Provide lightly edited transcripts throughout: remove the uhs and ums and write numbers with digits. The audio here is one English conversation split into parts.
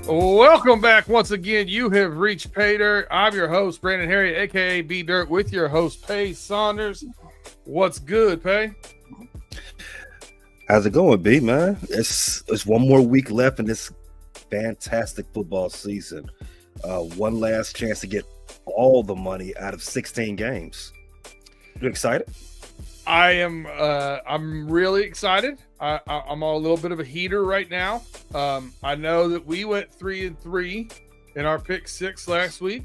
Welcome back once again. You have reached Pay Dirt. I'm your host, Brandon Herriott, aka B Dirt, with your host, Pay Saunders. What's good, Pay? How's it going, B, man? It's one more week left in this fantastic football season. One last chance to get all the money out of 16 games. You excited? I am. I'm really excited. I'm on a little bit of a heater right now. I know that we went 3-3 in our pick six last week.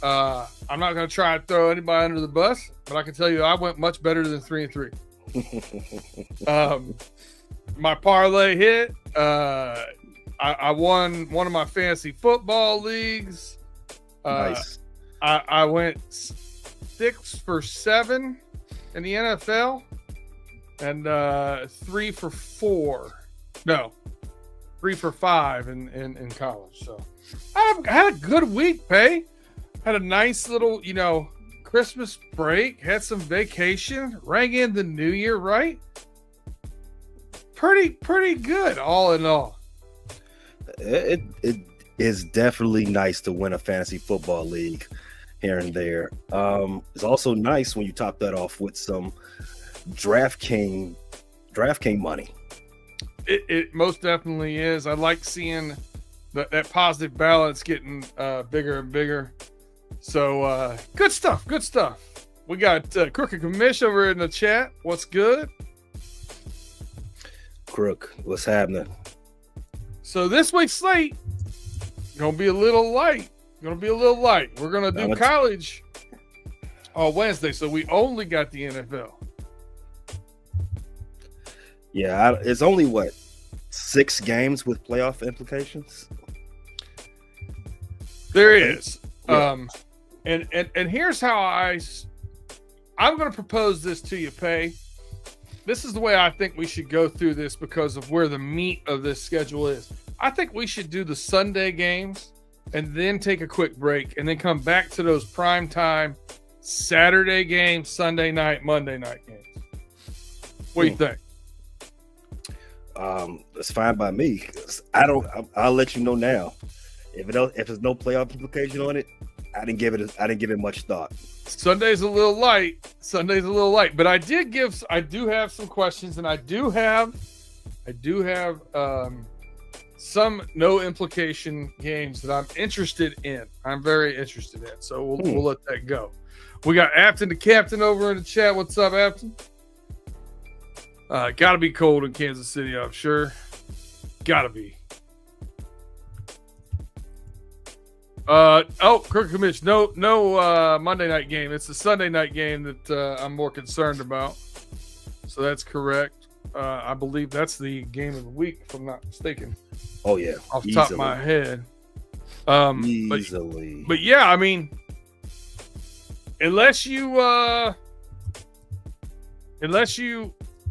I'm not going to try to throw anybody under the bus, but I can tell you I went much better than 3-3. My parlay hit. I won one of my fantasy football leagues. Nice. I went 6 for 7 in the NFL and 3 for 4. No, 3 for 5 in college. So I had a good week, Pay. Had a nice little, Christmas break. Had some vacation. Rang in the new year, right? Pretty good, all in all. It is definitely nice to win a fantasy football league here and there. It's also nice when you top that off with some DraftKings money. It most definitely is. I like seeing that positive balance getting bigger and bigger. So good stuff. We got Crooked Commish over in the chat. What's good? Crook, what's happening? So this week's slate gonna be a little light. We're gonna do college on Wednesday, so we only got the NFL. Yeah, it's only 6 games with playoff implications. There is. Yeah. And here's how I'm going to propose this to you, Pay. This is the way I think we should go through this because of where the meat of this schedule is. I think we should do the Sunday games and then take a quick break and then come back to those prime time Saturday games, Sunday night, Monday night games. What do you think? It's fine by me. I'll let you know now. If there's no playoff implication on it, I didn't give it much thought. Sunday's a little light, but I do have some questions, and I do have some no implication games that I'm interested in. I'm very interested in. So we'll let that go. We got Afton the Captain over in the chat. What's up, Afton? Gotta be cold in Kansas City, I'm sure. Gotta be. Crooked Commish, no Monday night game. It's the Sunday night game that I'm more concerned about. So that's correct. I believe that's the game of the week, if I'm not mistaken. Oh yeah, off the top of my head. Easily. But yeah, I mean, unless you,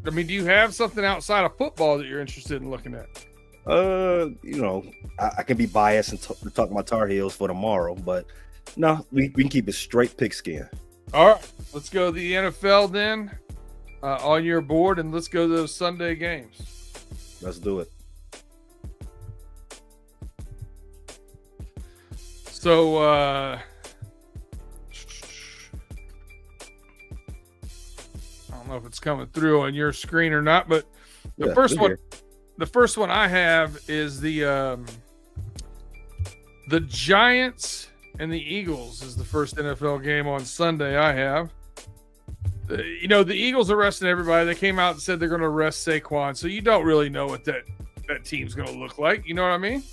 do you have something outside of football that you're interested in looking at? I can be biased and talk about Tar Heels for tomorrow, but no, we can keep it straight pigskin. All right, let's go to the NFL then on your board, and let's go to those Sunday games. Let's do it. So, I don't know if it's coming through on your screen or not, but the first one I have is the Giants and the Eagles is the first NFL game on Sunday I have. The Eagles are resting everybody. They came out and said they're going to arrest Saquon, so you don't really know what that team's going to look like. You know what I mean?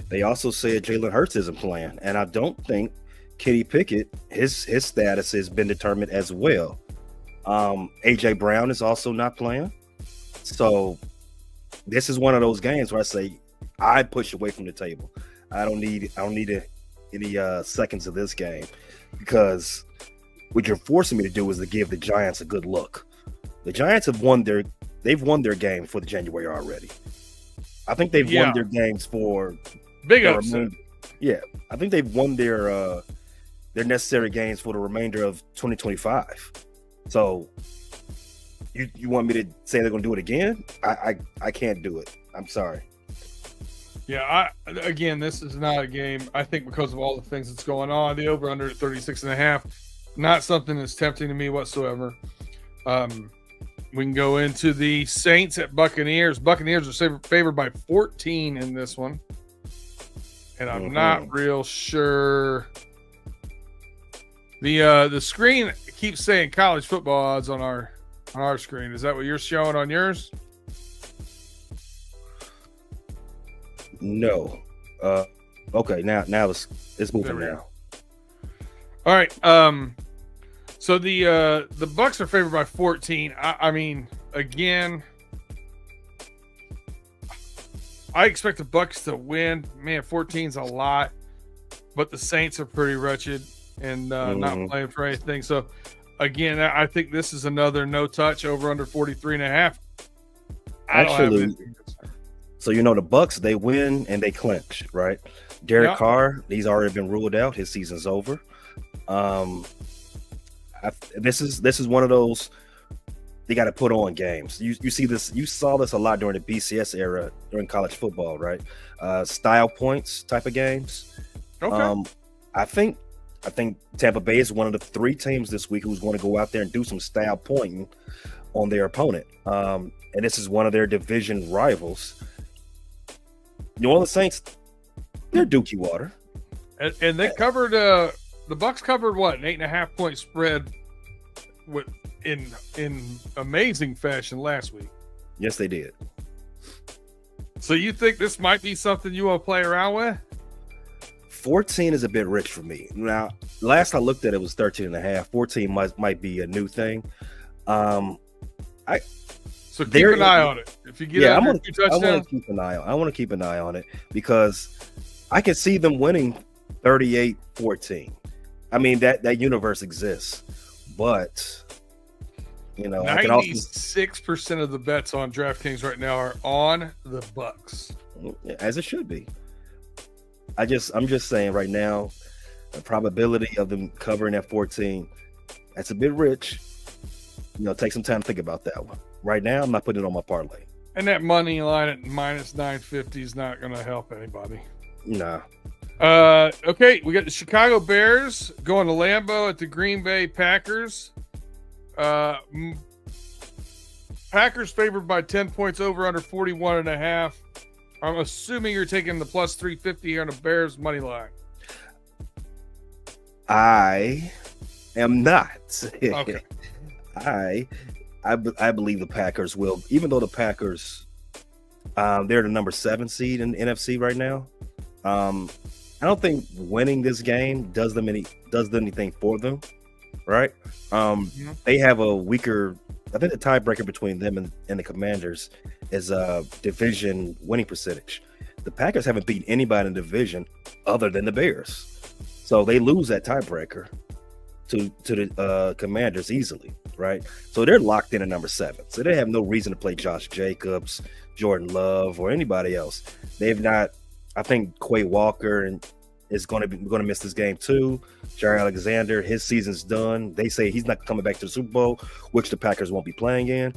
They also said Jalen Hurts isn't playing, and I don't think Kenny Pickett, his status has been determined as well. AJ Brown is also not playing. So this is one of those games where I say I push away from the table. I don't need any seconds of this game, because what you're forcing me to do is to give the Giants a good look. The Giants have won their game for the January already. I think they've won their games for big upset. Yeah, I think they've won their necessary games for the remainder of 2025. So you want me to say they're going to do it again? I can't do it. I'm sorry. Yeah, again, this is not a game, I think, because of all the things that's going on. The over-under at 36.5, not something that's tempting to me whatsoever. We can go into the Saints at Buccaneers. Buccaneers are favored by 14 in this one. And I'm not real sure. The screen keeps saying college football odds on our screen. Is that what you're showing on yours? No. Okay, now it's moving now. All right. So the Bucks are favored by 14. I mean, again, I expect the Bucks to win. Man, 14's a lot, but the Saints are pretty wretched and not playing for anything. So again, I think this is another no touch over under 43.5. Actually, so the Bucks, they win and they clinch, right? Derek Carr, he's already been ruled out. His season's over. This is one of those they got to put on games. You see this, you saw this a lot during the BCS era during college football, right? Style points type of games. Okay. I think Tampa Bay is one of the 3 teams this week who's going to go out there and do some style pointing on their opponent. And this is one of their division rivals. New Orleans Saints, they're dookie water. And they covered the Bucks covered what, an 8.5 point spread in amazing fashion last week. Yes, they did. So you think this might be something you want to play around with? 14 is a bit rich for me. Now, last I looked at it was 13.5. 14 might be a new thing. So keep an eye on it. If you get I want to keep an eye on. I want to keep an eye on it because I can see them winning 38-14. I mean that universe exists, but 96% of the bets on DraftKings right now are on the Bucks, as it should be. I'm just saying right now, the probability of them covering at 14, that's a bit rich. Take some time to think about that one. Right now, I'm not putting it on my parlay. And that money line at minus 950 is not going to help anybody. Nah. Okay, we got the Chicago Bears going to Lambeau at the Green Bay Packers. Packers favored by 10 points over under 41.5. I'm assuming you're taking the plus 350 here on the Bears money line. I am not. Okay. I believe the Packers will, even though the Packers, they're the number 7 seed in the NFC right now. I don't think winning this game does anything for them, right? They have a weaker. I think the tiebreaker between them and the Commanders is a division winning percentage. The Packers haven't beaten anybody in the division other than the Bears, so they lose that tiebreaker to the Commanders easily, right? So they're locked in at number 7. So they have no reason to play Josh Jacobs, Jordan Love, or anybody else. They've not. I think Quay Walker is going to miss this game too. Jair Alexander, his season's done. They say he's not coming back to the Super Bowl, which the Packers won't be playing in.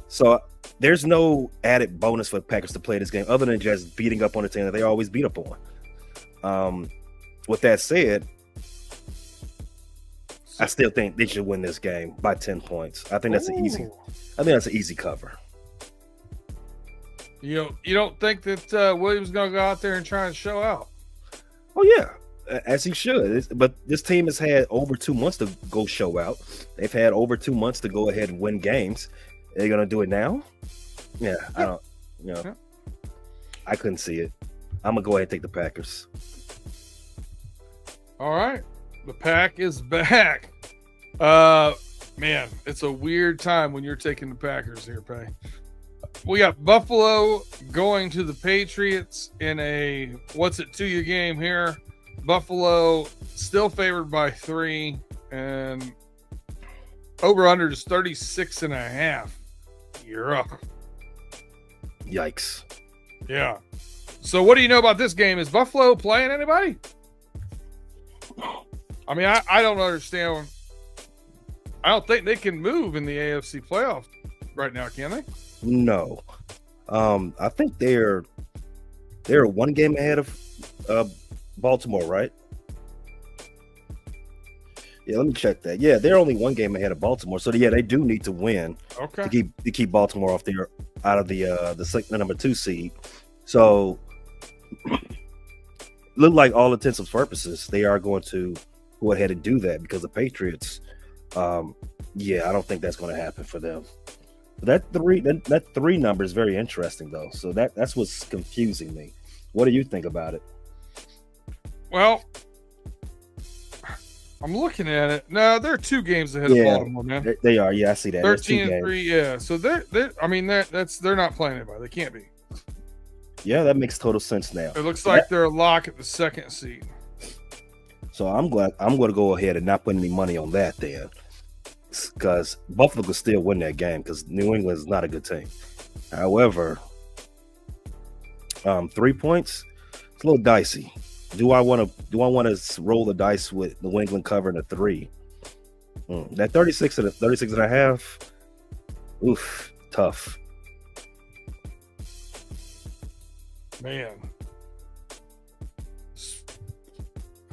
So there's no added bonus for the Packers to play this game other than just beating up on the team that they always beat up on. With that said, I still think they should win this game by 10 points. I think that's an easy cover. You don't think that Williams is going to go out there and try and show out? Oh, yeah, as he should. But this team has had over 2 months to go show out. They've had over 2 months to go ahead and win games. They're going to do it now? Yeah, I don't, I couldn't see it. I'm going to go ahead and take the Packers. All right. The Pack is back. Man, it's a weird time when you're taking the Packers here, Pay. We got Buffalo going to the Patriots in a what's it to you game here. Buffalo still favored by 3 and over under is 36.5. You're up. Yikes. Yeah. So what do you know about this game? Is Buffalo playing anybody? I mean, I don't understand. I don't think they can move in the AFC playoff right now, can they? No. I think they're one game ahead of Baltimore, right? Yeah, let me check that. Yeah, they're only one game ahead of Baltimore, so yeah, they do need to win Okay. to keep Baltimore off there out of the number 2 seed. So, look like all intents and purposes, they are going to go ahead and do that because the Patriots. Yeah, I don't think that's going to happen for them. That three number is very interesting though. So that's what's confusing me. What do you think about it? Well, I'm looking at it. No, they're 2 games ahead of Baltimore, man. They are. Yeah, I see that. 13-3. Yeah. So they're. I mean, they're not playing anybody. They can't be. Yeah, that makes total sense now. It looks like they're a lock at the 2nd seed. So I'm going to go ahead and not put any money on that then, because Buffalo could still win that game because New England is not a good team. However, 3 points, it's a little dicey. Do I want to roll the dice with New England covering a 3? That 36 and a half. Oof, tough. Man,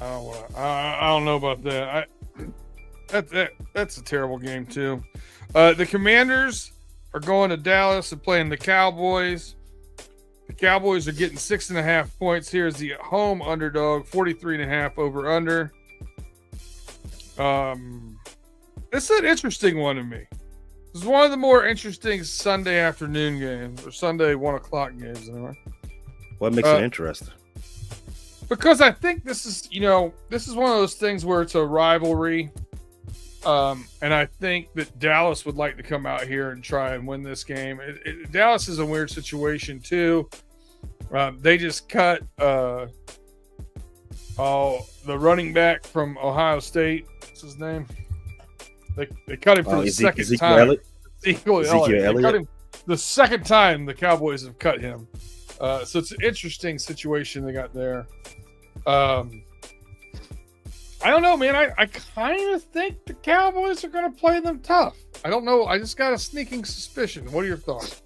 I don't know about that. That's a terrible game too. The Commanders are going to Dallas and playing the Cowboys. The Cowboys are getting 6.5 points. Here's the home underdog, 43.5 over under. It's an interesting one to me. This is one of the more interesting Sunday afternoon games, or Sunday 1:00 games anyway. What makes it interesting? Because I think this is one of those things where it's a rivalry. And I think that Dallas would like to come out here and try and win this game. Dallas is a weird situation too. They just cut the running back from Ohio State. What's his name? They cut him for the second time. Ezekiel Elliott. They cut him the second time the Cowboys have cut him. So it's an interesting situation they got there. I don't know, man. I kind of think the Cowboys are going to play them tough. I don't know. I just got a sneaking suspicion. What are your thoughts?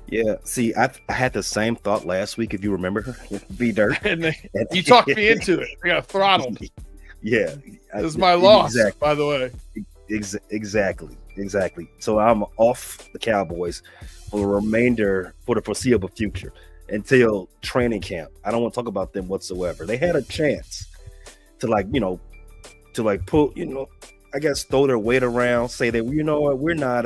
Yeah, see, I had the same thought last week, if you remember, B-Dirt. You talked me into it. I got throttled. Yeah. This is my loss, by the way. Exactly. So I'm off the Cowboys for the foreseeable future until training camp. I don't want to talk about them whatsoever. They had a chance to put, I guess, throw their weight around, say that, you know what, we're not,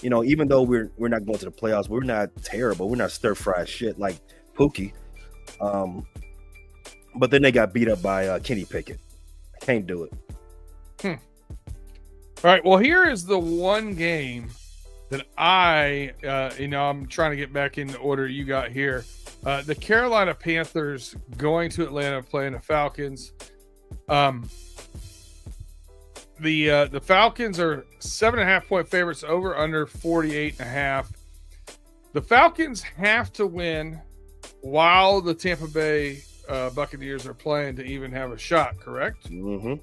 even though we're not going to the playoffs, we're not terrible. We're not stir-fried shit like Pookie. But then they got beat up by Kenny Pickett. I can't do it. All right. Well, here is the one game that I'm trying to get back in the order you got here. The Carolina Panthers going to Atlanta playing the Falcons. The Falcons are 7.5 point favorites over under 48.5. The Falcons have to win while the Tampa Bay Buccaneers are playing to even have a shot, correct? Mm-hmm.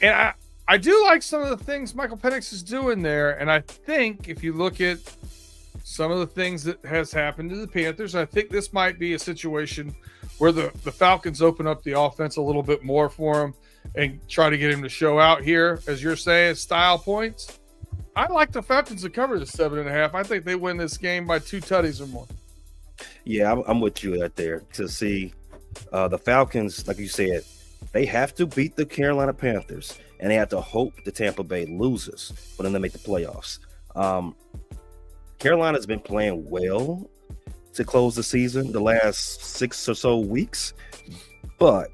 And I do like some of the things Michael Penix is doing there. And I think if you look at some of the things that has happened to the Panthers, I think this might be a situation where the Falcons open up the offense a little bit more for him and try to get him to show out here, as you're saying, style points. I like the Falcons to cover the 7.5. I think they win this game by 2 tutties or more. Yeah, I'm with you right there. To see the Falcons, like you said, they have to beat the Carolina Panthers, and they have to hope the Tampa Bay loses for them to make the playoffs. Carolina's been playing well to close the season the last 6 or so weeks, but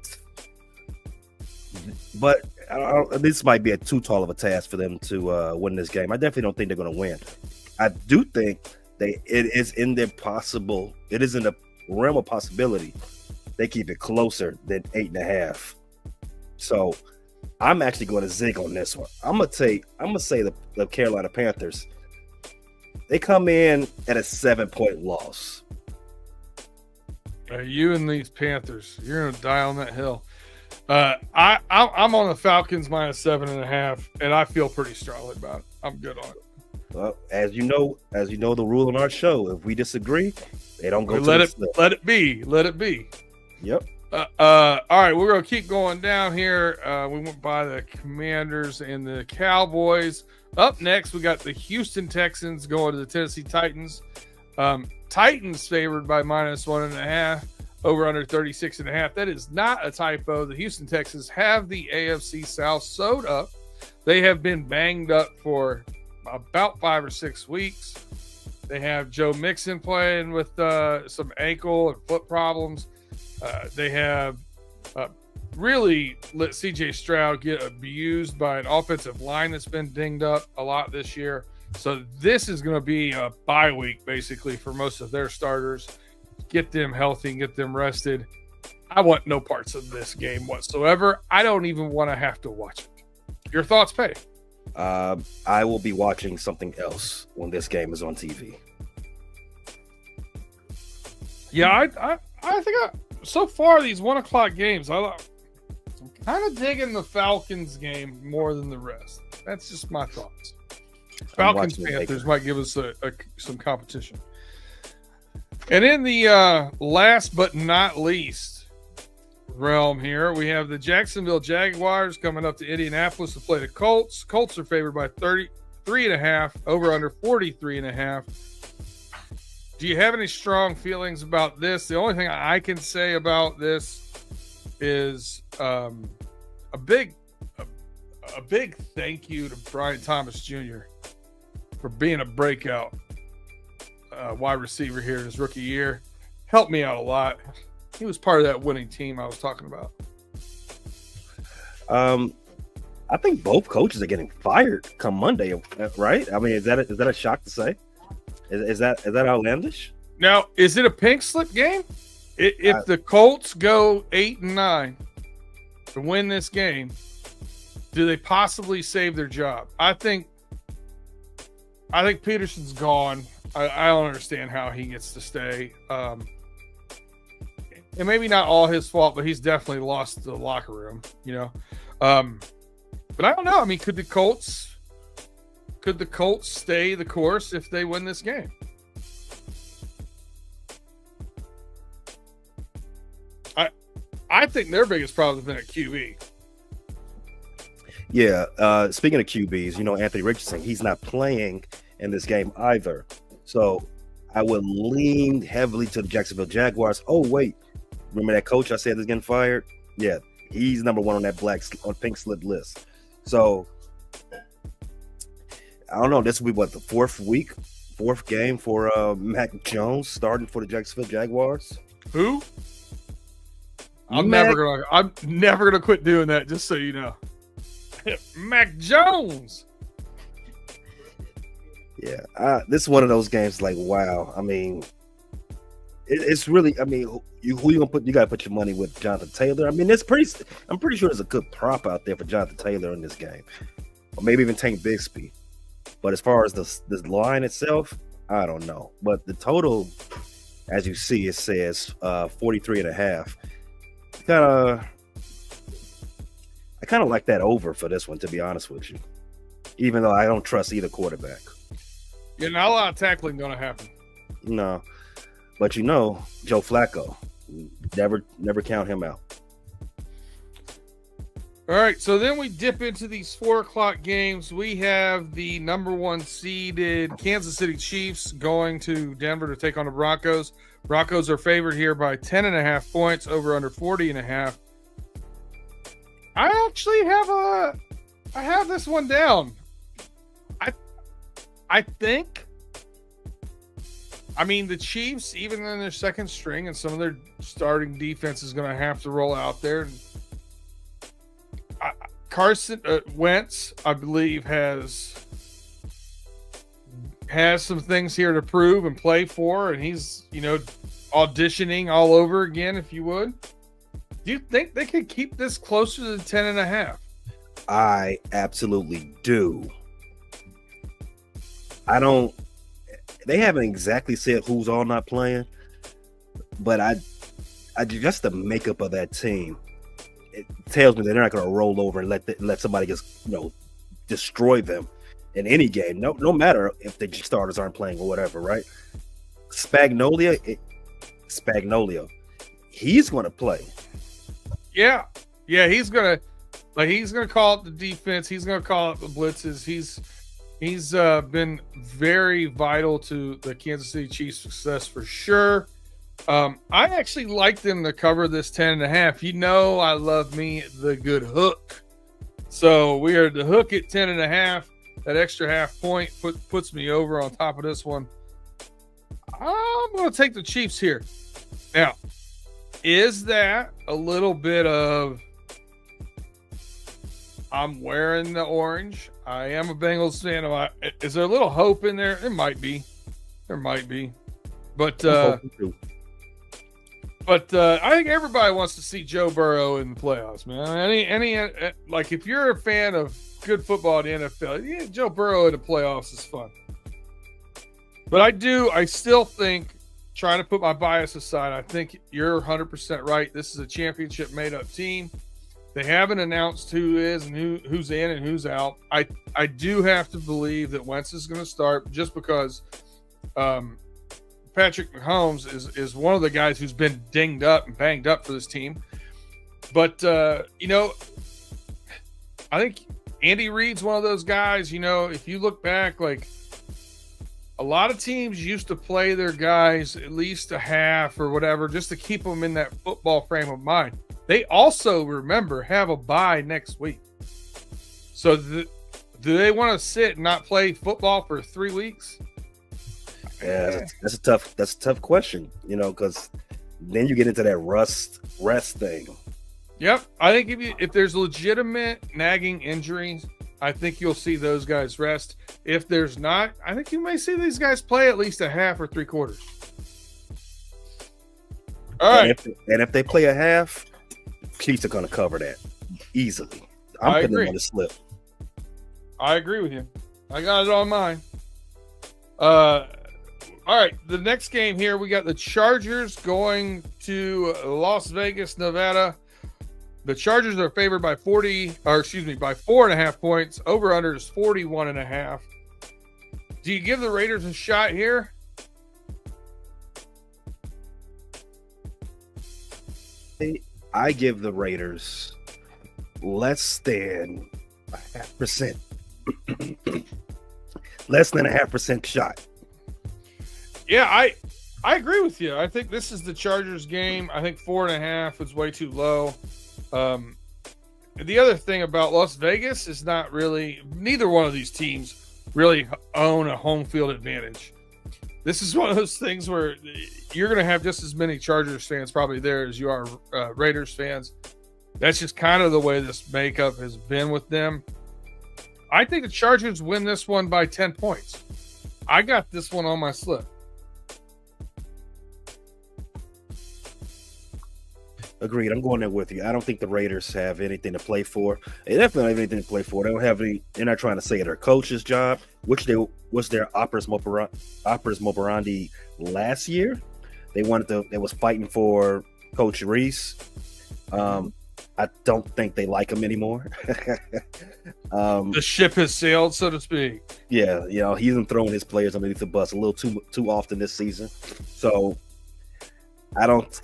this might be too tall of a task for them to win this game. I definitely don't think they're going to win. I do think it is in the realm of possibility they keep it closer than 8.5. So I'm actually going to zig on this one. I'm gonna say the Carolina Panthers, they come in at a 7-point loss. You and these Panthers, you're gonna die on that hill. I'm on the Falcons minus 7.5, and I feel pretty strongly about it. I'm good on it. Well, as you know, the rule on our show, if we disagree, they don't go to let the it slip. let it be. Let it be. Yep. All right, we're gonna keep going down here. We went by the Commanders and the Cowboys. Up next, we got the Houston Texans going to the Tennessee Titans. Titans favored by -1.5, over under 36.5. That is not a typo. The Houston Texans have the AFC South sewed up. They have been banged up for about 5 or 6 weeks. They have Joe Mixon playing with some ankle and foot problems. They have really let CJ Stroud get abused by an offensive line that's been dinged up a lot this year. So this is going to be a bye week basically for most of their starters. Get them healthy and get them rested. I want no parts of this game whatsoever. I don't even want to have to watch it. Your thoughts, Pay? I will be watching something else when this game is on TV. Yeah, I think so far these 1 o'clock games, I'm kind of digging the Falcons game more than the rest. That's just my thoughts. Falcons Panthers might give us some competition. And in the last but not least realm here, we have the Jacksonville Jaguars coming up to Indianapolis to play the Colts. Colts are favored by 33.5, over under 43.5. Do you have any strong feelings about this? The only thing I can say about this is a big thank you to Brian Thomas Jr. for being a breakout wide receiver here in his rookie year. Helped me out a lot. He was part of that winning team I was talking about. I think both coaches are getting fired come Monday, right? I mean, is that a shock to say? Is that outlandish? Now, is it a pink slip game? If the Colts go 8-9 to win this game, do they possibly save their job? I think Peterson's gone. I don't understand how he gets to stay. And maybe not all his fault, but he's definitely lost the locker room, you know. But I don't know. I mean, could the Colts stay the course if they win this game? I think their biggest problem has been at QB. Yeah. Speaking of QBs, you know, Anthony Richardson, he's not playing in this game either. So I would lean heavily to the Jacksonville Jaguars. Oh, wait. Remember that coach I said is getting fired? Yeah. He's number one on that pink slip list. So I don't know. This will be what, the fourth game for Mac Jones starting for the Jacksonville Jaguars. Who? I'm never gonna quit doing that, just so you know. Mac Jones. Yeah, this is one of those games. Like, wow. I mean, it's really. I mean, who you gonna put? You gotta put your money with Jonathan Taylor. I mean, I'm pretty sure there's a good prop out there for Jonathan Taylor in this game, or maybe even Tank Bigsby. But as far as the line itself, I don't know. But the total, as you see, it says 43.5. I kind of like that over for this one, to be honest with you. Even though I don't trust either quarterback. Yeah, not a lot of tackling going to happen. No, but you know, Joe Flacco, never count him out. All right, so then we dip into these 4 o'clock games. We have the number 1 seeded Kansas City Chiefs going to Denver to take on the Broncos. Broncos are favored here by 10.5 points, over under 40.5. I actually have this one down. I think, I mean, the Chiefs, even in their second string and some of their starting defense is going to have to roll out there. Carson Wentz, I believe, has some things here to prove and play for, and he's, you know, auditioning all over again, if you would. Do you think they could keep this closer to 10.5? I absolutely do. They haven't exactly said who's all not playing, but I just the makeup of that team, it tells me that they're not going to roll over and let somebody just, you know, destroy them. in any game. No matter if the starters aren't playing or whatever, right? Spagnolia, he's going to play. Yeah, he's gonna call up the defense. He's gonna call up the blitzes. He's been very vital to the Kansas City Chiefs' success for sure. I actually like them to cover this 10.5. You know, I love me the good hook. So we are to hook at 10.5. That extra half point puts me over on top of this one. I'm going to take the Chiefs here. Now, is that a little bit of I'm wearing the orange? I am a Bengals fan. Is there a little hope in there? There might be. But I think everybody wants to see Joe Burrow in the playoffs, man. Like if you're a fan of good football in the NFL, yeah, Joe Burrow in the playoffs is fun. But I still think, trying to put my bias aside, I think you're 100% right. This is a championship made-up team. They haven't announced who is and who's in and who's out. I do have to believe that Wentz is going to start just because Patrick Mahomes is one of the guys who's been dinged up and banged up for this team. But, I think Andy Reid's one of those guys, if you look back, like a lot of teams used to play their guys at least a half or whatever just to keep them in that football frame of mind. They also, remember, have a bye next week. So do they want to sit and not play football for 3 weeks? Yeah, that's a tough question, because then you get into that rest thing. Yep. I think if there's legitimate nagging injuries, I think you'll see those guys rest. If there's not, I think you may see these guys play at least a half or 3/4. All right. And if they play a half, Chiefs are going to cover that easily. I'm putting them on the slip. I agree with you. I got it on mine. All right. The next game here, we got the Chargers going to Las Vegas, Nevada. The Chargers are favored by 4.5 points. Over under is 41.5. Do you give the Raiders a shot here? I give the Raiders less than 0.5%. Less than 0.5% shot. Yeah, I agree with you. I think this is the Chargers game. I think 4.5 is way too low. The other thing about Las Vegas is neither one of these teams really own a home field advantage. This is one of those things where you're going to have just as many Chargers fans probably there as you are Raiders fans. That's just kind of the way this makeup has been with them. I think the Chargers win this one by 10 points. I got this one on my slip. Agreed. I'm going there with you. I don't think the Raiders have anything to play for. They definitely don't have anything to play for. They don't have any. They're not trying to say their coach's job, which was their operas operandi last year. They was fighting for Coach Reese. I don't think they like him anymore. The ship has sailed, so to speak. Yeah, he's been throwing his players underneath the bus a little too often this season. So I don't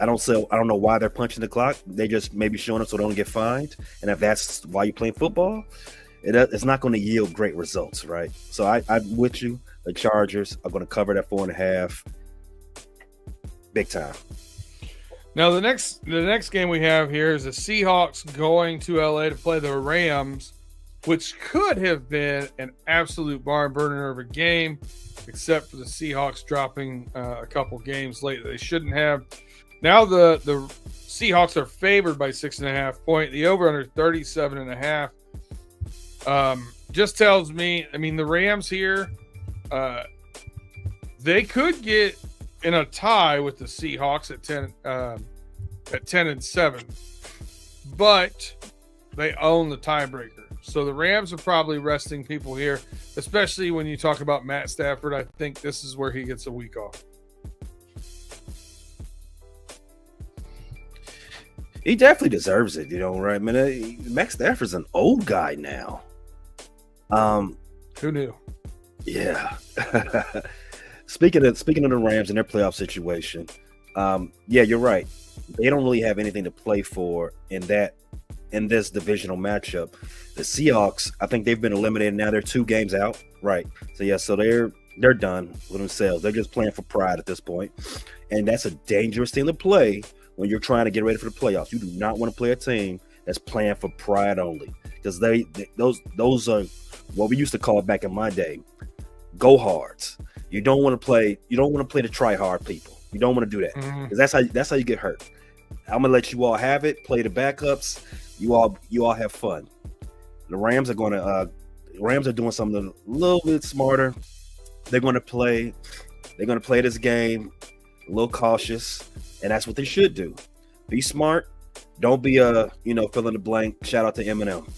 know why they're punching the clock. They just maybe showing up so they don't get fined. And if that's why you're playing football, it's not going to yield great results, right? So I'm with you. The Chargers are going to cover that 4.5 big time. Now the next game we have here is the Seahawks going to LA to play the Rams, which could have been an absolute barn burner of a game, except for the Seahawks dropping a couple games late that they shouldn't have. Now the Seahawks are favored by 6.5 points. The over-under 37.5. Just tells me, the Rams here, they could get in a tie with the Seahawks at 10-7, but they own the tiebreaker. So the Rams are probably resting people here, especially when you talk about Matt Stafford. I think this is where he gets a week off. He definitely deserves it, right? Matt Stafford's an old guy now. Who knew? Yeah. Speaking of the Rams and their playoff situation, yeah, you're right. They don't really have anything to play for in this divisional matchup. The Seahawks, I think they've been eliminated now. They're 2 games out, right? So yeah, so they're done with themselves. They're just playing for pride at this point, and that's a dangerous thing to play when you're trying to get ready for the playoffs. You do not want to play a team that's playing for pride only, because those are what we used to call back in my day, go hards. You don't want to play the try hard people. You don't want to do that, because that's how you get hurt. I'm gonna let you all have it. Play the backups. You all have fun. The Rams are doing something a little bit smarter. They're gonna play this game a little cautious, and that's what they should do. Be smart. Don't be fill in the blank. Shout out to Eminem.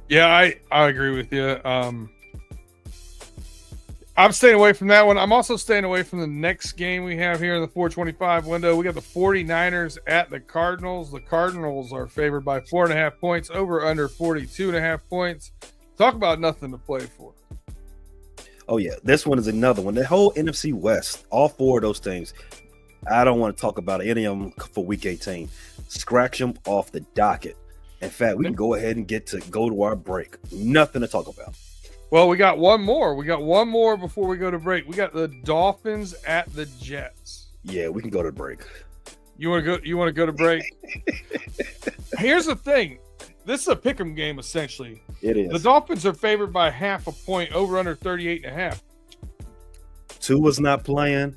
Yeah, I agree with you. I'm staying away from that one. I'm also staying away from the next game we have here in the 425 window. We got the 49ers at the Cardinals. The Cardinals are favored by 4.5 points, over under 42.5 points. Talk about nothing to play for. Oh yeah, this one is another one. The whole NFC West, all 4 of those teams, I don't want to talk about any of them for Week 18. Scratch them off the docket. In fact, we can go ahead and go to our break. Nothing to talk about. Well, we got one more. We got one more before we go to break. We got the Dolphins at the Jets. Yeah, we can go to break. You want to go to break? Here's the thing. This is a pick'em game, essentially. It is. The Dolphins are favored by 0.5 point, over under 38.5. Tua's not playing.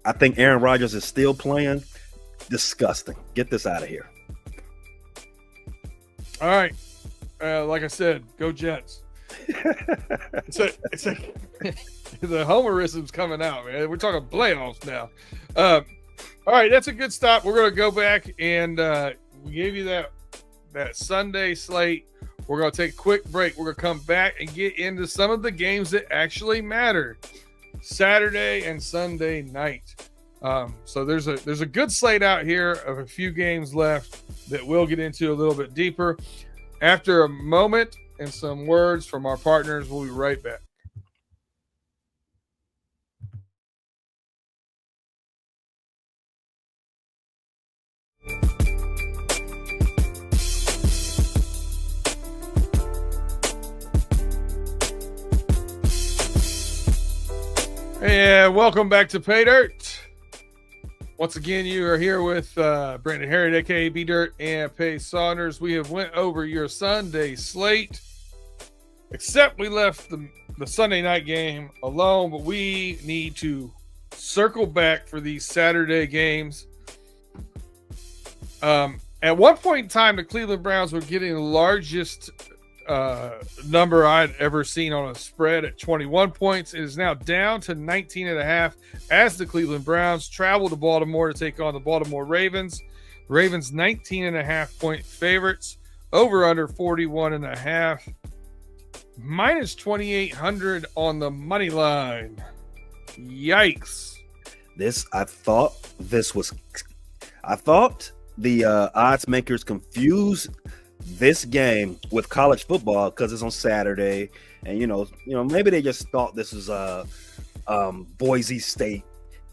I think Aaron Rodgers is still playing. Disgusting. Get this out of here. All right. Like I said, go Jets. it's like the homerism's coming out, man. We're talking playoffs now. All right, that's a good stop. We're gonna go back and we gave you that Sunday slate. We're gonna take a quick break. We're gonna come back and get into some of the games that actually matter, Saturday and Sunday night. So there's a good slate out here of a few games left that we'll get into a little bit deeper after a moment and some words from our partners. We'll be right back. And welcome back to Pay Dirt. Once again, you are here with Brandon Herriott, aka B Dirt, and Pay Saunders. We have went over your Sunday slate, except we left the Sunday night game alone, but we need to circle back for these Saturday games. At one point in time, the Cleveland Browns were getting the largest number I'd ever seen on a spread at 21 points. It is now down to 19.5 as the Cleveland Browns travel to Baltimore to take on the Baltimore Ravens. Ravens 19.5 point favorites, over under 41.5, minus 2,800 on the money line. Yikes. I thought the odds makers confused this game with college football because it's on Saturday, and maybe they just thought this was Boise State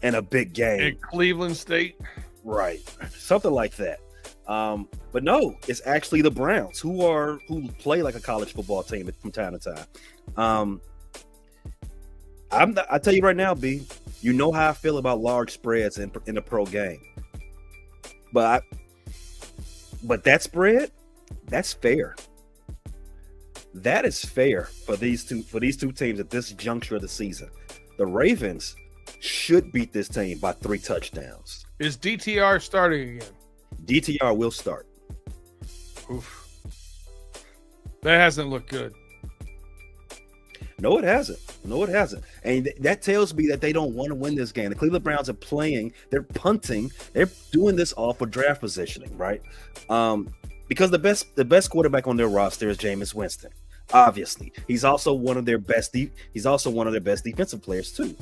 and a big game in Cleveland State, right? Something like that. But no, it's actually the Browns who play like a college football team from time to time. I tell you right now, B, you know how I feel about large spreads in the pro game, but that spread. That's fair. That is fair for these two teams at this juncture of the season. The Ravens should beat this team by 3 touchdowns. Is DTR starting again? DTR will start. Oof. That hasn't looked good. No, it hasn't. And that tells me that they don't want to win this game. The Cleveland Browns are playing. They're punting. They're doing this all for draft positioning, right? Because the best quarterback on their roster is Jameis Winston. Obviously, he's also one of their best. He's also one of their best defensive players too.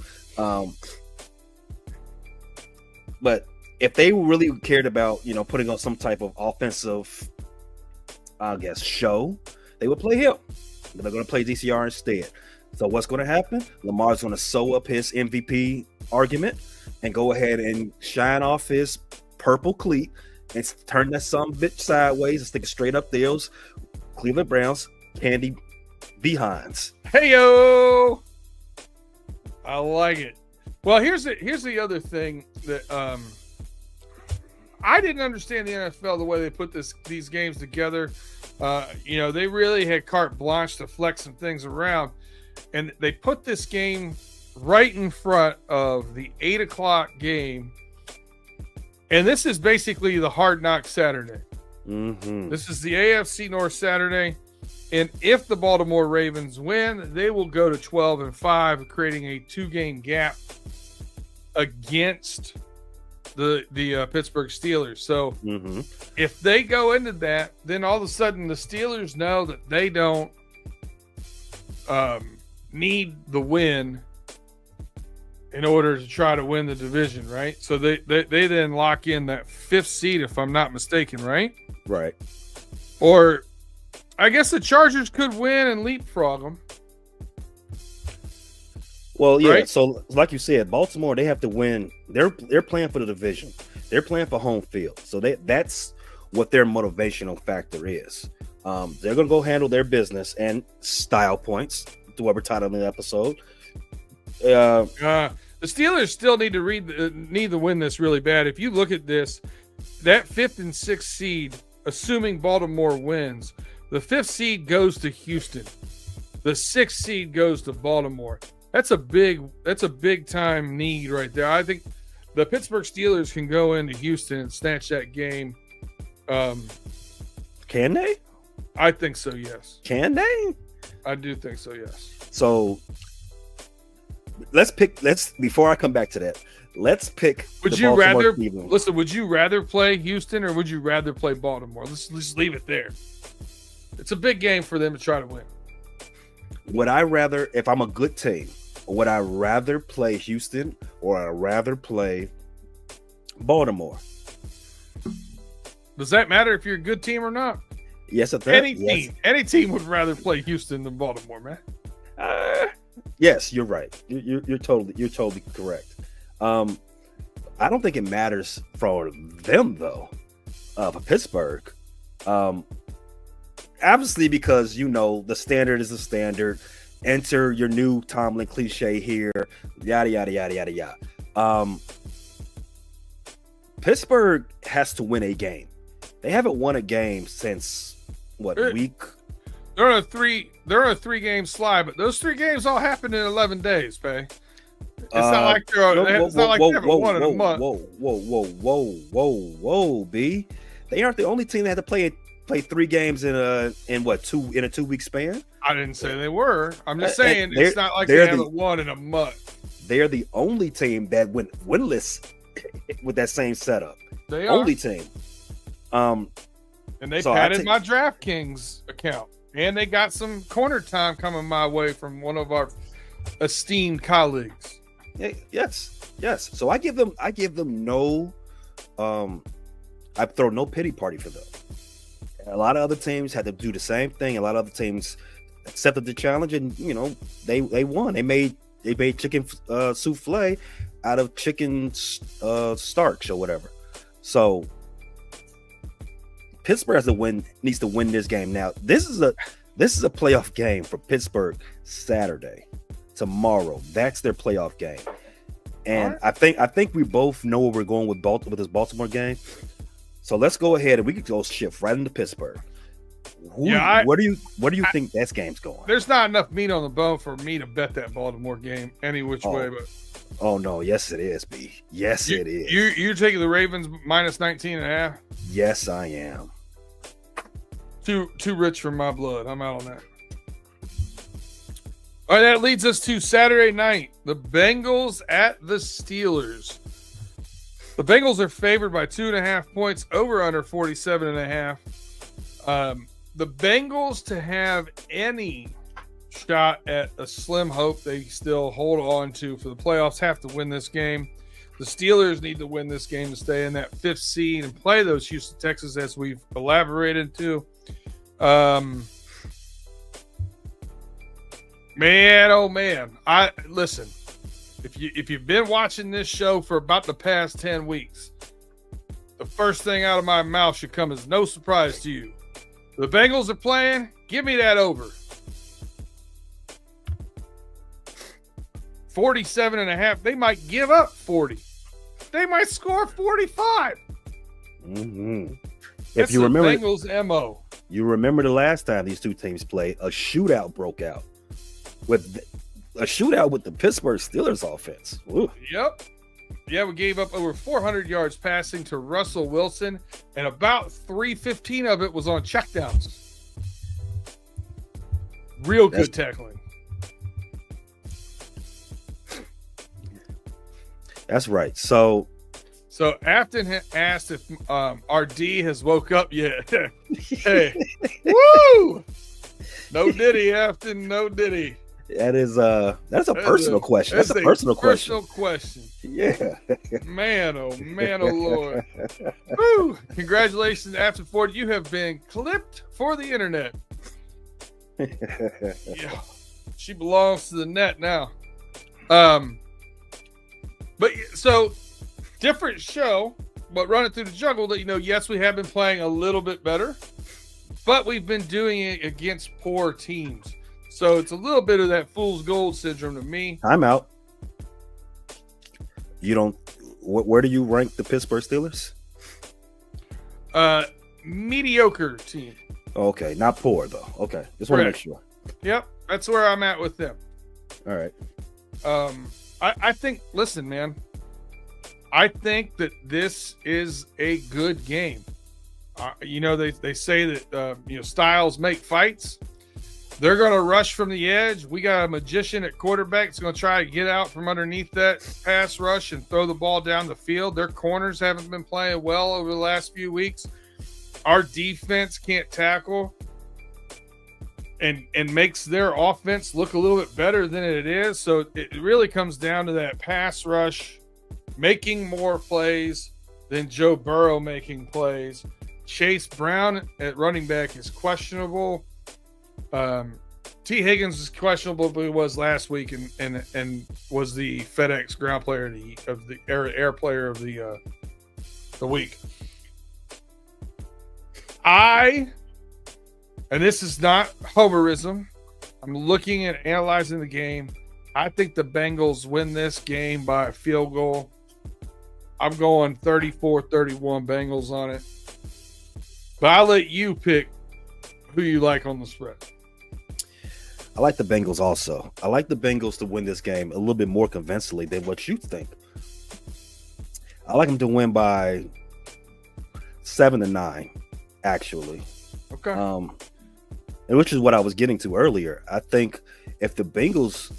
But if they really cared about putting on some type of offensive, I guess, show, they would play him. but they're going to play DCR instead. So what's going to happen? Lamar's going to sew up his MVP argument and go ahead and shine off his purple cleat and turn that some bitch sideways and stick it straight up those Cleveland Browns candy behinds. Hey yo, I like it. Well, here's the other thing that I didn't understand the NFL the way they put these games together. They really had carte blanche to flex some things around, and they put this game right in front of the 8:00 game. And this is basically the Hard Knock Saturday. Mm-hmm. This is the AFC North Saturday. And if the Baltimore Ravens win, they will go to 12-5, creating a 2-game gap against the Pittsburgh Steelers. So if they go into that, then all of a sudden the Steelers know that they don't need the win in order to try to win the division, right? So they then lock in that 5th seed, if I'm not mistaken, right? Right. Or I guess the Chargers could win and leapfrog them. Well, yeah. Right? So, like you said, Baltimore, they have to win. They're playing for the division. They're playing for home field. So that's what their motivational factor is. They're going to go handle their business and style points, to what we're titling the episode. The Steelers still need to win this really bad. If you look at this, that 5th and 6th seed, assuming Baltimore wins, the 5th seed goes to Houston. The 6th seed goes to Baltimore. That's a big time need right there. I think the Pittsburgh Steelers can go into Houston and snatch that game. Can they? I think so, yes. Can they? I do think so, yes. So before I come back to that, let's pick. Would you rather play Houston or would you rather play Baltimore? Let's just leave it there. It's a big game for them to try to win. Would I rather, if I'm a good team, would I rather play Houston or I'd rather play Baltimore? Does that matter if you're a good team or not? Yes, at that. Any team would rather play Houston than Baltimore, man. Yes, you're right. You're totally correct. I don't think it matters for them though, for Pittsburgh. Obviously, because the standard is the standard. Enter your new Tomlin cliche here. Yada yada yada yada yada. Pittsburgh has to win a game. They haven't won a game since week? They're on a 3-game slide, but those 3 games all happened in 11 days, Pay. It's not like they haven't won in a month. Whoa, B. They aren't the only team that had to play 3 games in a 2-week span. I didn't say they were. I'm just saying it's not like they haven't won in a month. They're the only team that went winless with that same setup. They are. Only team. And they padded my DraftKings account. And they got some corner time coming my way from one of our esteemed colleagues. Yes. So I give them no I throw no pity party for them. A lot of other teams had to do the same thing. A lot of other teams accepted the challenge, and they won. They made chicken souffle out of chicken starch or whatever. So Pittsburgh needs to win this game. Now this is a playoff game for Pittsburgh. Saturday, tomorrow, that's their playoff game. And right. I think we both know where we're going with this Baltimore game. So let's go ahead and we could go shift right into Pittsburgh. Where do you think that game's going? There's not enough meat on the bone for me to bet that Baltimore game any which way. But no, yes it is, B. Yes, it is. You're taking the Ravens minus 19.5? Yes, I am. Too rich for my blood. I'm out on that. All right, that leads us to Saturday night. The Bengals at the Steelers. The Bengals are favored by 2.5 points, over under 47.5. The Bengals, to have any shot at a slim hope they still hold on to for the playoffs, have to win this game. The Steelers need to win this game to stay in that 5th seed and play those Houston Texans, as we've elaborated to. Man, oh man. I listen. If you've been watching this show for about the past 10 weeks, the first thing out of my mouth should come as no surprise to you. The Bengals are playing. Give me that over. 47.5. They might give up 40. They might score 45. Mm-hmm. If you remember, Bengals MO. You remember the last time these two teams played, a shootout broke out with the Pittsburgh Steelers offense. Ooh. Yep. Yeah, we gave up over 400 yards passing to Russell Wilson, and about 315 of it was on checkdowns. Real good tackling. That's right. So Afton asked if our D has woke up yet. Hey, woo! No diddy, Afton. No diddy. That's a personal question. That's a personal question. Yeah. Man, oh Lord. Woo! Congratulations, Afton Ford. You have been clipped for the internet. Yeah. She belongs to the net now. But so different show, but running through the jungle that, yes, we have been playing a little bit better, but we've been doing it against poor teams. So it's a little bit of that fool's gold syndrome to me. I'm out. Where do you rank the Pittsburgh Steelers? Mediocre team. Okay, not poor though. Okay, just want to make sure. Yep, that's where I'm at with them. All right. I think, listen, man, I think that this is a good game. They say that, styles make fights. They're going to rush from the edge. We got a magician at quarterback that's going to try to get out from underneath that pass rush and throw the ball down the field. Their corners haven't been playing well over the last few weeks. Our defense can't tackle and makes their offense look a little bit better than it is. So it really comes down to that pass rush, making more plays than Joe Burrow making plays. Chase Brown at running back is questionable. T. Higgins is questionable, but he was last week and was the FedEx ground player of the air player of the week. And this is not homerism. I'm looking at analyzing the game. I think the Bengals win this game by a field goal. I'm going 34-31 Bengals on it. But I'll let you pick who you like on the spread. I like the Bengals also. I like the Bengals to win this game a little bit more convincingly than what you think. I like them to win by 7-9, actually. Okay. And which is what I was getting to earlier. I think if the Bengals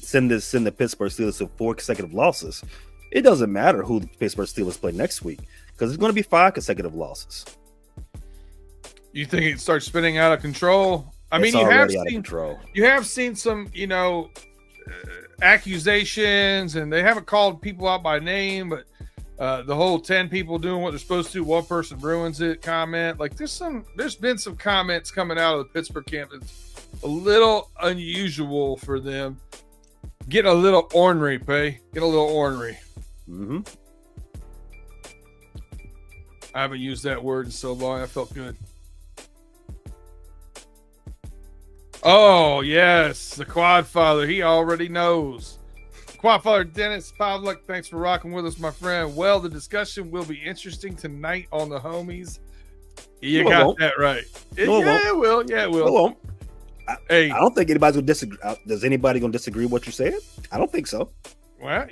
send the Pittsburgh Steelers to 4 consecutive losses, it doesn't matter who the Pittsburgh Steelers play next week because it's going to be 5 consecutive losses. You think it starts spinning out of control? I mean, you have seen some, accusations, and they haven't called people out by name, but the whole 10 people doing what they're supposed to, one person ruins it comment. Like there's been some comments coming out of the Pittsburgh camp that's a little unusual for them. Getting a little ornery, Pay. Get a little ornery. Mm-hmm. I haven't used that word in so long. I felt good. Oh, yes. The Quad Father. He already knows. Quad Father Dennis Pavlik, thanks for rocking with us, my friend. Well, the discussion will be interesting tonight on the homies. You got that right. It will. Yeah, it will. It won't. I don't think anybody's going to disagree. Does anybody going to disagree with what you're saying? I don't think so. Well,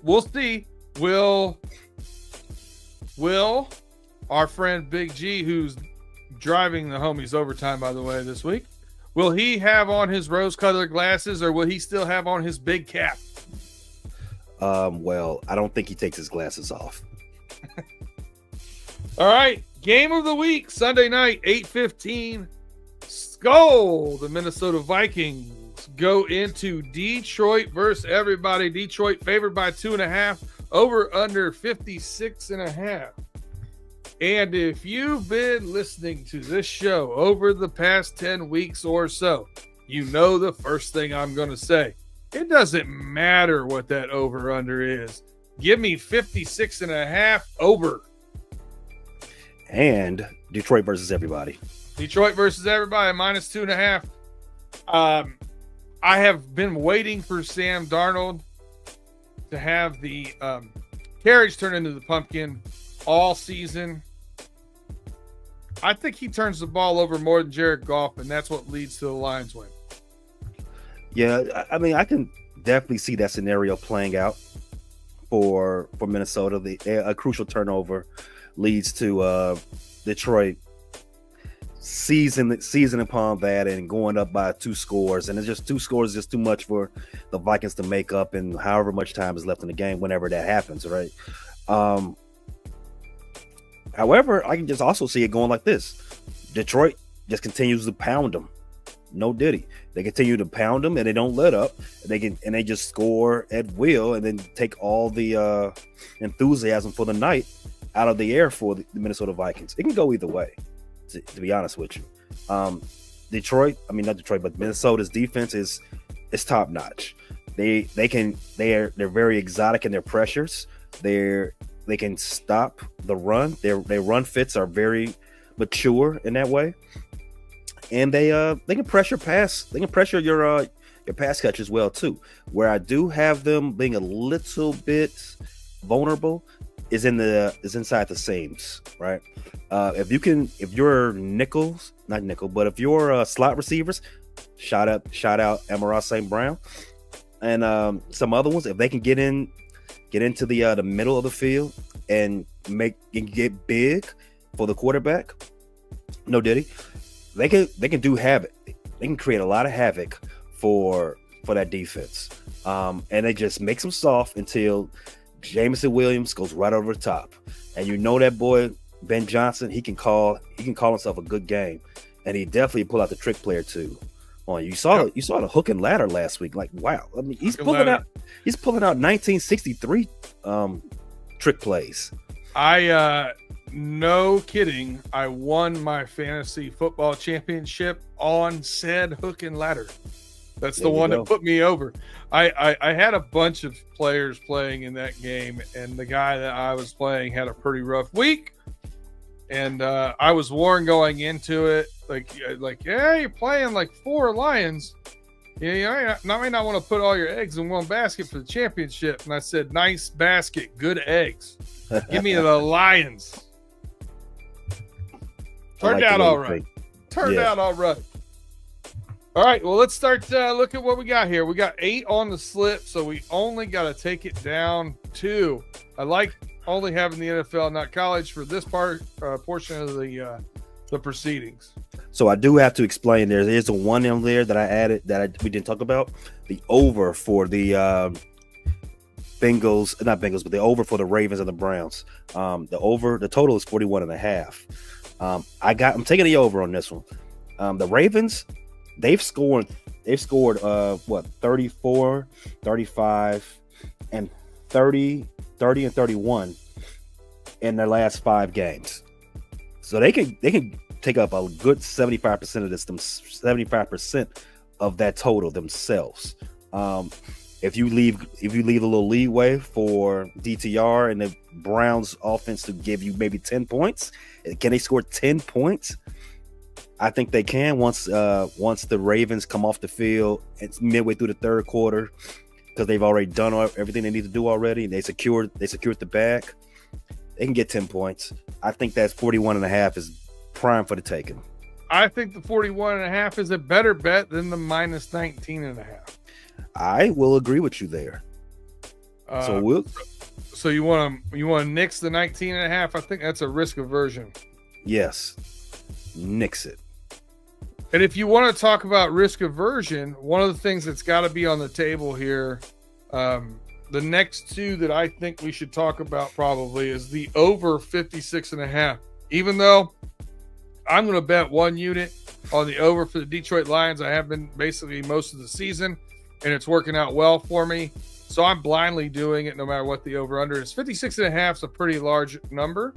we'll see. Will our friend Big G, who's driving the homies overtime, by the way, this week, will he have on his rose-colored glasses, or will he still have on his big cap? Well, I don't think he takes his glasses off. All right, game of the week, Sunday night, 8:15. Skull, the Minnesota Vikings go into Detroit versus everybody. Detroit favored by 2.5, over under 56.5. And if you've been listening to this show over the past 10 weeks or so, you know the first thing I'm going to say. It doesn't matter what that over-under is. Give me 56.5 over. And Detroit versus everybody. Detroit versus everybody, minus 2.5. I have been waiting for Sam Darnold to have the carriage turn into the pumpkin all season. I think he turns the ball over more than Jared Goff, and that's what leads to the Lions win. Yeah, I mean, I can definitely see that scenario playing out for Minnesota. A crucial turnover leads to Detroit season upon that and going up by 2 scores, and it's just 2 scores is just too much for the Vikings to make up in however much time is left in the game whenever that happens, right? However, I can just also see it going like this. Detroit just continues to pound them. No diddy. They continue to pound them and they don't let up. They just score at will and then take all the enthusiasm for the night out of the air for the Minnesota Vikings. It can go either way, to be honest with you. Minnesota's defense is top notch. They're very exotic in their pressures. They can stop the run. Their run fits are very mature in that way, and they can pressure pass. They can pressure your pass catch as well too. Where I do have them being a little bit vulnerable is inside the seams, right? If you're nickels, not nickel, but if you're slot receivers, shout out Amon-Ra St. Brown and some other ones, if they can get into the middle of the field and get big for the quarterback, no diddy, they can do havoc. They can create a lot of havoc for that defense, and it just makes them soft until Jameson Williams goes right over the top, and you know that boy Ben Johnson, he can call himself a good game, and he definitely pull out the trick player too. You saw the hook and ladder last week. Like, wow, I mean, he's pulling out 1963 trick plays. No kidding, I won my fantasy football championship on said hook and ladder. That's the one that put me over. I had a bunch of players playing in that game, and the guy that I was playing had a pretty rough week. And I was warned going into it, like, yeah, you're playing like 4 Lions. Yeah, you might not want to put all your eggs in one basket for the championship. And I said, nice basket, good eggs. Give me the Lions. Turned out all right. All right, well, let's start look at what we got here. We got 8 on the slip, so we only got to take it down 2. I like only having the NFL, not college, for this portion of the proceedings. So I do have to explain, there is a one in there that I added that we didn't talk about. The over for the the over for the Ravens and the Browns. The total is 41.5. I'm taking the over on this one. The Ravens, they've scored 34, 35, and 30 and 31 in their last 5 games. So they can take up a good 75% of this, 75% of that total themselves. If you leave a little leeway for DTR and the Browns offense to give you maybe 10 points, can they score 10 points? I think they can once the Ravens come off the field. It's midway through the third quarter because they've already done everything they need to do already. They secured the bag. They can get 10 points. I think that's 41.5 is prime for the taking. I think the 41.5 is a better bet than the minus 19.5. I will agree with you there. So you want to nix the 19.5? I think that's a risk aversion. Yes, nix it. And if you want to talk about risk aversion, one of the things that's got to be on the table here, the next 2 that I think we should talk about probably is the over 56.5. Even though I'm going to bet 1 unit on the over for the Detroit Lions, I have been basically most of the season, and it's working out well for me. So I'm blindly doing it no matter what the over under is. 56.5 is a pretty large number.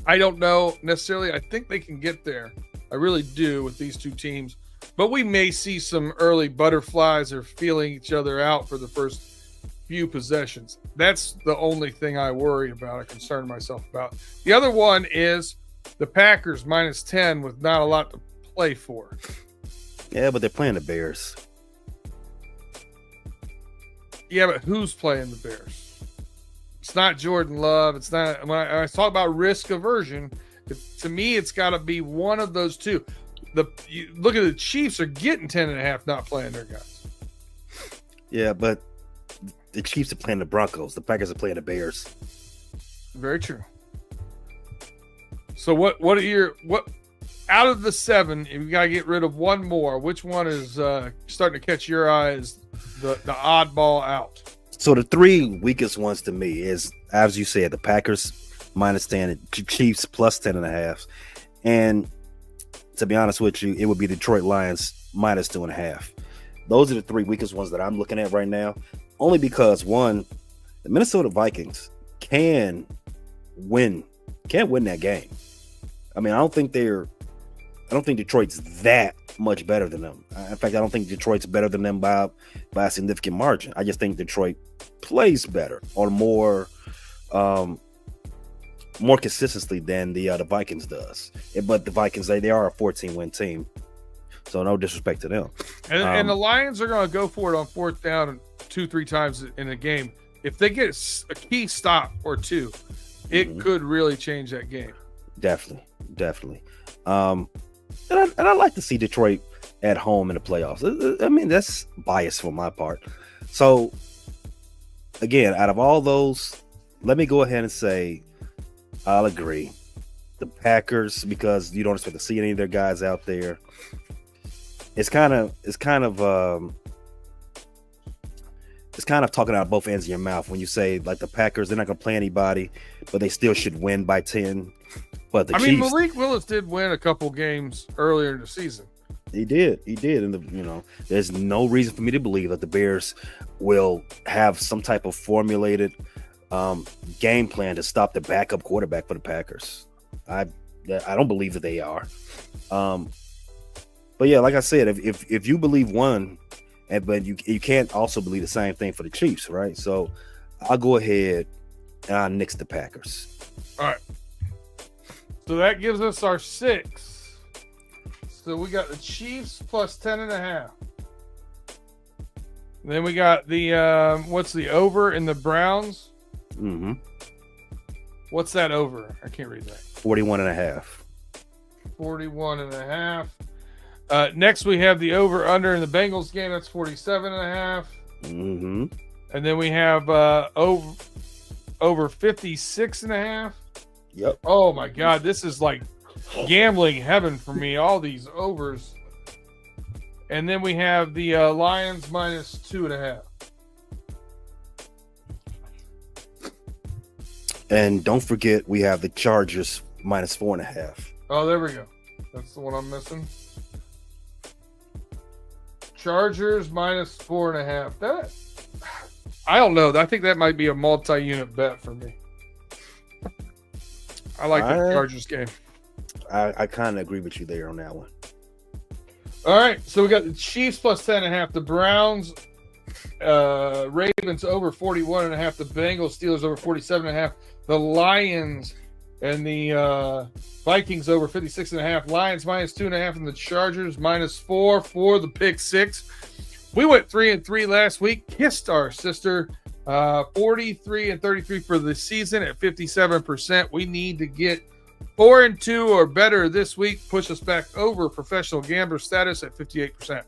I don't know necessarily. I think they can get there. I really do with these two teams. But we may see some early butterflies or feeling each other out for the first few possessions. That's the only thing I worry about, I concern myself about. The other one is the Packers -10 with not a lot to play for. Yeah, but they're playing the Bears. Yeah, but who's playing the Bears? It's not Jordan Love. It's not. When I talk about risk aversion, to me, it's got to be one of those two. You look at the Chiefs are getting 10.5, not playing their guys. Yeah, but the Chiefs are playing the Broncos. The Packers are playing the Bears. Very true. So what out of the 7? If you got to get rid of one more, which one is starting to catch your eye as the oddball out? So the 3 weakest ones to me is, as you said, the Packers -10, Chiefs +10.5, and to be honest with you, it would be Detroit Lions -2.5. Those are the 3 weakest ones that I'm looking at right now. Only because, one, the Minnesota Vikings can win that game. I mean, I don't think Detroit's that much better than them. In fact, I don't think Detroit's better than them by a significant margin. I just think Detroit plays better on more consistently than the Vikings does. But the Vikings, they are a 14-win team, so no disrespect to them. And the Lions are going to go for it on 4th down 2-3 times in a game. If they get a key stop or two, it could really change that game. Definitely. And I like to see Detroit at home in the playoffs. I mean, that's bias for my part. So, again, out of all those, let me go ahead and say I'll agree. The Packers, because you don't expect to see any of their guys out there. It's kind of talking out of both ends of your mouth when you say, like, the Packers, they're not going to play anybody, but they still should win by 10. But the Chiefs, Malik Willis did win a couple games earlier in the season. He did, and there's no reason for me to believe that the Bears will have some type of formulated game plan to stop the backup quarterback for the Packers. I don't believe that they are. But yeah, like I said, if you believe one, but you can't also believe the same thing for the Chiefs, right? So I'll go ahead and I'll nix the Packers. All right. So that gives us our 6. So we got the Chiefs +10.5. Then we got the what's the over in the Browns? Mm-hmm. What's that over? I can't read that. 41.5. 41.5. Next we have the over under in the Bengals game. That's 47.5. Mm-hmm. And then we have over 56.5. Yep. Oh my God, this is like gambling heaven for me. All these overs. And then we have the Lions -2.5. And don't forget, we have the Chargers -4.5. Oh, there we go. That's the one I'm missing. Chargers -4.5. That, I don't know. I think that might be a multi-unit bet for me. I like the Chargers game. I kind of agree with you there on that one. All right, so we got the Chiefs +10.5, the Browns, Ravens over 41.5, the Bengals, Steelers over 47.5, the Lions and the Vikings over 56.5, Lions -2.5, and the Chargers -4 for the pick 6. We went 3-3 last week, kissed our sister. 43-33 for the season at 57%. We need to get 4-2 or better this week, push us back over professional gambler status at 58%.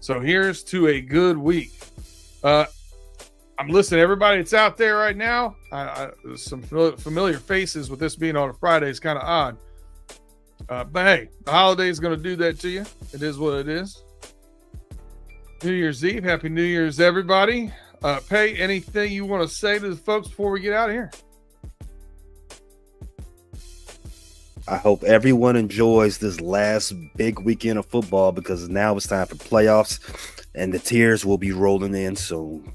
So here's to a good week. I'm listening to everybody that's out there right now. Some familiar faces with this being on a Friday is kind of odd. But hey, the holiday is going to do that to you. It is what it is. New Year's Eve. Happy New Year's, everybody. Pay, anything you want to say to the folks before we get out of here? I hope everyone enjoys this last big weekend of football, because now it's time for playoffs and the tears will be rolling in soon.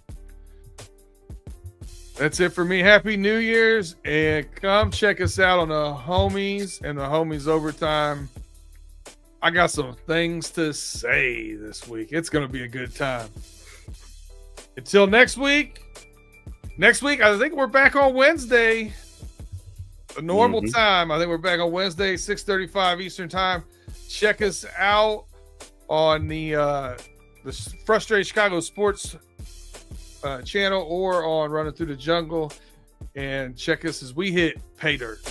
That's it for me. Happy New Year's, and come check us out on the Homies and the Homies Overtime I got some things to say this week. It's going to be a good time. Until next week. Next week, I think we're back on Wednesday. The normal time. I think we're back on Wednesday, 6:35 Eastern time. Check us out on the Frustrated Chicago Sports channel or on Running Through the Jungle. And check us as we hit pay dirt.